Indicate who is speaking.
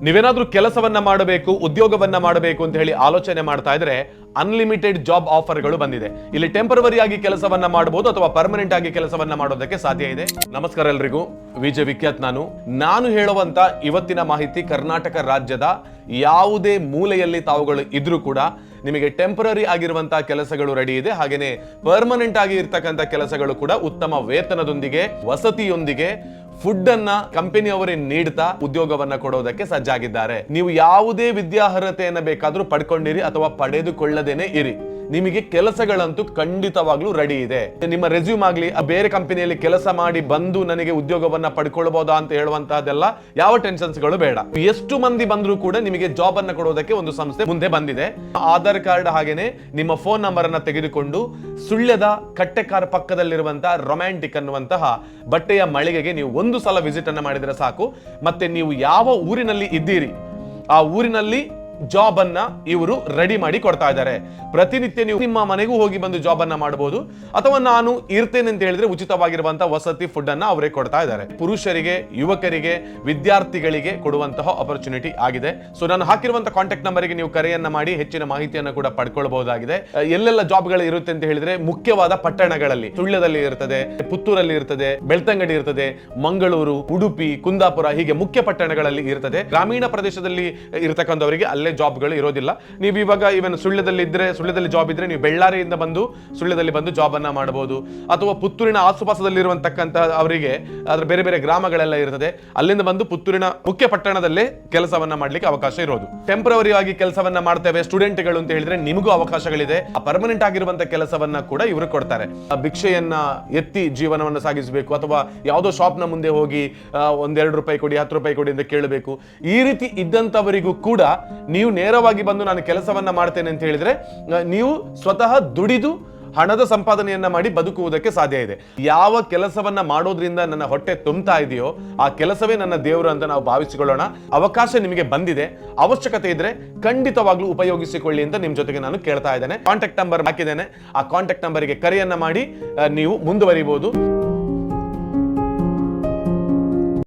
Speaker 1: ನೀವೇನಾದ್ರೂ ಕೆಲಸವನ್ನ ಮಾಡಬೇಕು, ಉದ್ಯೋಗವನ್ನ ಮಾಡಬೇಕು ಅಂತ ಹೇಳಿ ಆಲೋಚನೆ ಮಾಡ್ತಾ ಇದ್ರೆ ಅನ್ಲಿಮಿಟೆಡ್ ಜಾಬ್ ಆಫರ್ಗಳು ಬಂದಿದೆ. ಇಲ್ಲಿ ಟೆಂಪರವರಿ ಆಗಿ ಕೆಲಸವನ್ನ ಮಾಡಬಹುದು ಅಥವಾ ಪರ್ಮನೆಂಟ್ ಆಗಿ ಕೆಲಸವನ್ನ ಮಾಡೋದಕ್ಕೆ ಸಾಧ್ಯ ಇದೆ. ನಮಸ್ಕಾರ ಎಲ್ರಿಗೂ, ವಿಜಯ್ ವಿಖ್ಯಾತ್. ನಾನು ಹೇಳುವಂತ ಇವತ್ತಿನ ಮಾಹಿತಿ ಕರ್ನಾಟಕ ರಾಜ್ಯದ ಯಾವುದೇ ಮೂಲೆಯಲ್ಲಿ ತಾವುಗಳು ಇದ್ರೂ ಕೂಡ ನಿಮಗೆ ಟೆಂಪರರಿ ಆಗಿರುವಂತಹ ಕೆಲಸಗಳು ರೆಡಿ ಇದೆ. ಹಾಗೇನೆ ಪರ್ಮನೆಂಟ್ ಆಗಿ ಇರ್ತಕ್ಕಂಥ ಕೆಲಸಗಳು ಕೂಡ ಉತ್ತಮ ವೇತನದೊಂದಿಗೆ, ವಸತಿಯೊಂದಿಗೆ, ಫುಡ್ ಅನ್ನ ಕಂಪನಿಯವರೇ ನೀಡ್ತಾ ಉದ್ಯೋಗವನ್ನ ಕೊಡೋದಕ್ಕೆ ಸಜ್ಜಾಗಿದ್ದಾರೆ. ನೀವು ಯಾವುದೇ ವಿದ್ಯಾರ್ಹತೆಯನ್ನ ಬೇಕಾದ್ರೂ ಪಡ್ಕೊಂಡಿರಿ ಅಥವಾ ಪಡೆದುಕೊಳ್ಳದೇನೆ ಇರಿ, ನಿಮಗೆ ಕೆಲಸಗಳಂತೂ ಖಂಡಿತವಾಗ್ಲೂ ರೆಡಿ ಇದೆ. ನಿಮ್ಮ ರೆಸ್ಯೂಮ್ ಆಗ್ಲಿ, ಬೇರೆ ಕಂಪನಿಯಲ್ಲಿ ಕೆಲಸ ಮಾಡಿ ಬಂದು ನನಗೆ ಉದ್ಯೋಗವನ್ನ ಪಡ್ಕೊಳ್ಬಹುದಾ ಅಂತ ಹೇಳುವಂತಹದೆಲ್ಲ ಯಾವ ಟೆನ್ಷನ್ಸ್ ಗಳು ಬೇಡ. ಎಷ್ಟು ಮಂದಿ ಬಂದ್ರೂ ಕೂಡ ನಿಮಗೆ ಜಾಬ್ ಅನ್ನ ಕೊಡೋದಕ್ಕೆ ಒಂದು ಸಂಸ್ಥೆ ಮುಂದೆ ಬಂದಿದೆ. ಆಧಾರ್ ಕಾರ್ಡ್ ಹಾಗೇನೆ ನಿಮ್ಮ ಫೋನ್ ನಂಬರ್ ಅನ್ನ ತೆಗೆದುಕೊಂಡು ಸುಳ್ಯದ ಕಟ್ಟೆಕಾರ್ ಪಕ್ಕದಲ್ಲಿರುವಂತಹ ರೊಮ್ಯಾಂಟಿಕ್ ಅನ್ನುವಂತಹ ಬಟ್ಟೆಯ ಮಳಿಗೆಗೆ ನೀವು ಒಂದು ಸಲ ವಿಸಿಟ್ ಅನ್ನ ಮಾಡಿದ್ರೆ ಸಾಕು. ಮತ್ತೆ ನೀವು ಯಾವ ಊರಿನಲ್ಲಿ ಇದ್ದೀರಿ ಆ ಊರಿನಲ್ಲಿ ಜಾಬ್ ಅನ್ನ ಇವರು ರೆಡಿ ಮಾಡಿ ಕೊಡ್ತಾ ಇದ್ದಾರೆ. ಪ್ರತಿನಿತ್ಯ ನೀವು ನಿಮ್ಮ ಮನೆಗೂ ಹೋಗಿ ಬಂದು ಜಾಬ್ ಅನ್ನ ಮಾಡಬಹುದು, ಅಥವಾ ನಾನು ಇರ್ತೇನೆ ಅಂತ ಹೇಳಿದ್ರೆ ಉಚಿತವಾಗಿರುವಂತಹ ವಸತಿ ಫುಡ್ ಅನ್ನ ಅವರೇ ಕೊಡ್ತಾ ಇದ್ದಾರೆ. ಪುರುಷರಿಗೆ, ಯುವಕರಿಗೆ, ವಿದ್ಯಾರ್ಥಿಗಳಿಗೆ ಕೊಡುವಂತಹ ಆಪರ್ಚುನಿಟಿ ಆಗಿದೆ. ಸೊ ನಾನು ಹಾಕಿರುವಂತಹ ಕಾಂಟ್ಯಾಕ್ಟ್ ನಂಬರ್ಗೆ ನೀವು ಕರೆಯನ್ನ ಮಾಡಿ ಹೆಚ್ಚಿನ ಮಾಹಿತಿಯನ್ನು ಕೂಡ ಪಡ್ಕೊಳ್ಬಹುದಾಗಿದೆ. ಎಲ್ಲೆಲ್ಲ ಜಾಬ್ಗಳು ಇರುತ್ತೆ ಅಂತ ಹೇಳಿದ್ರೆ ಮುಖ್ಯವಾದ ಪಟ್ಟಣಗಳಲ್ಲಿ ಸುಳ್ಯದಲ್ಲಿ ಇರ್ತದೆ, ಪುತ್ತೂರಲ್ಲಿ ಇರ್ತದೆ, ಬೆಳ್ತಂಗಡಿ ಇರ್ತದೆ, ಮಂಗಳೂರು, ಉಡುಪಿ, ಕುಂದಾಪುರ, ಹೀಗೆ ಮುಖ್ಯ ಪಟ್ಟಣಗಳಲ್ಲಿ ಇರ್ತದೆ. ಗ್ರಾಮೀಣ ಪ್ರದೇಶದಲ್ಲಿ ಇರತಕ್ಕಂಥವರಿಗೆ ಅಲ್ಲೇ ಜಾಬ್ಗಳು ಇರೋದಿಲ್ಲ. ನೀವು ಇವಾಗ ಇವನ್ ಸುಳ್ಯದಲ್ಲಿ ಜಾಬ್ ಇದ್ರೆ ನೀವು ಬೆಳ್ಳಾರಿಯಿಂದ ಬಂದು ಸುಳ್ಯದಲ್ಲಿ ಬಂದು ಜಾಬ್ ಅನ್ನ ಮಾಡಬಹುದು, ಅಥವಾ ಪುತ್ತೂರಿನ ಆಸುಪಾಸದಲ್ಲಿರುವಂತಕ್ಕಂಥ ಅವರಿಗೆ ಅದ್ರ ಬೇರೆ ಬೇರೆ ಗ್ರಾಮಗಳೆಲ್ಲ ಇರ್ತದೆ, ಅಲ್ಲಿಂದ ಬಂದು ಪುತ್ತೂರಿನ ಮುಖ್ಯ ಪಟ್ಟಣದಲ್ಲೇ ಕೆಲಸವನ್ನ ಮಾಡ್ಲಿಕ್ಕೆ ಅವಕಾಶ ಇರೋದು. ಟೆಂಪರರಿ ಆಗಿ ಕೆಲಸವನ್ನ ಮಾಡ್ತೇವೆ ಸ್ಟೂಡೆಂಟ್ಗಳು ಅಂತ ಹೇಳಿದ್ರೆ ನಿಮಗೂ ಅವಕಾಶಗಳಿದೆ. ಪರ್ಮನೆಂಟ್ ಆಗಿರುವಂತ ಕೆಲಸವನ್ನ ಕೂಡ ಇವರು ಕೊಡ್ತಾರೆ. ಭಿಕ್ಷೆಯನ್ನ ಎತ್ತಿ ಜೀವನವನ್ನು ಸಾಗಿಸಬೇಕು, ಅಥವಾ ಯಾವುದೋ ಶಾಪ್ ನ ಮುಂದೆ ಹೋಗಿ ಒಂದೆರಡು ರೂಪಾಯಿ ಕೊಡಿ, 10 ರೂಪಾಯಿ ಕೊಡಿ ಅಂತ ಕೇಳಬೇಕು. ಈ ರೀತಿ ಇದ್ದಂತವರಿಗೂ ಕೂಡ ನೀವು ನೇರವಾಗಿ ಬಂದು ನಾನು ಕೆಲಸವನ್ನ ಮಾಡ್ತೇನೆ ಅಂತ ಹೇಳಿದ್ರೆ ನೀವು ಸ್ವತಃ ದುಡಿದು ಹಣದ ಸಂಪಾದನೆಯನ್ನ ಮಾಡಿ ಬದುಕುವುದಕ್ಕೆ ಸಾಧ್ಯ ಇದೆ. ಯಾವ ಕೆಲಸವನ್ನ ಮಾಡೋದ್ರಿಂದ ನನ್ನ ಹೊಟ್ಟೆ ತುಂಬ್ತಾ ಇದೆಯೋ ಆ ಕೆಲಸವೇ ನನ್ನ ದೇವರು ಅಂತ ನಾವು ಭಾವಿಸಿಕೊಳ್ಳೋಣ. ಅವಕಾಶ ನಿಮಗೆ ಬಂದಿದೆ, ಅವಶ್ಯಕತೆ ಇದ್ರೆ ಖಂಡಿತವಾಗ್ಲೂ ಉಪಯೋಗಿಸಿಕೊಳ್ಳಿ ಅಂತ ನಿಮ್ ಜೊತೆಗೆ ನಾನು ಕೇಳ್ತಾ ಇದ್ದೇನೆ. ಕಾಂಟ್ಯಾಕ್ಟ್ ನಂಬರ್ ಹಾಕಿದ್ದೇನೆ, ಆ ಕಾಂಟ್ಯಾಕ್ಟ್ ನಂಬರ್ಗೆ ಕರೆಯನ್ನ ಮಾಡಿ ನೀವು ಮುಂದುವರಿಬಹುದು.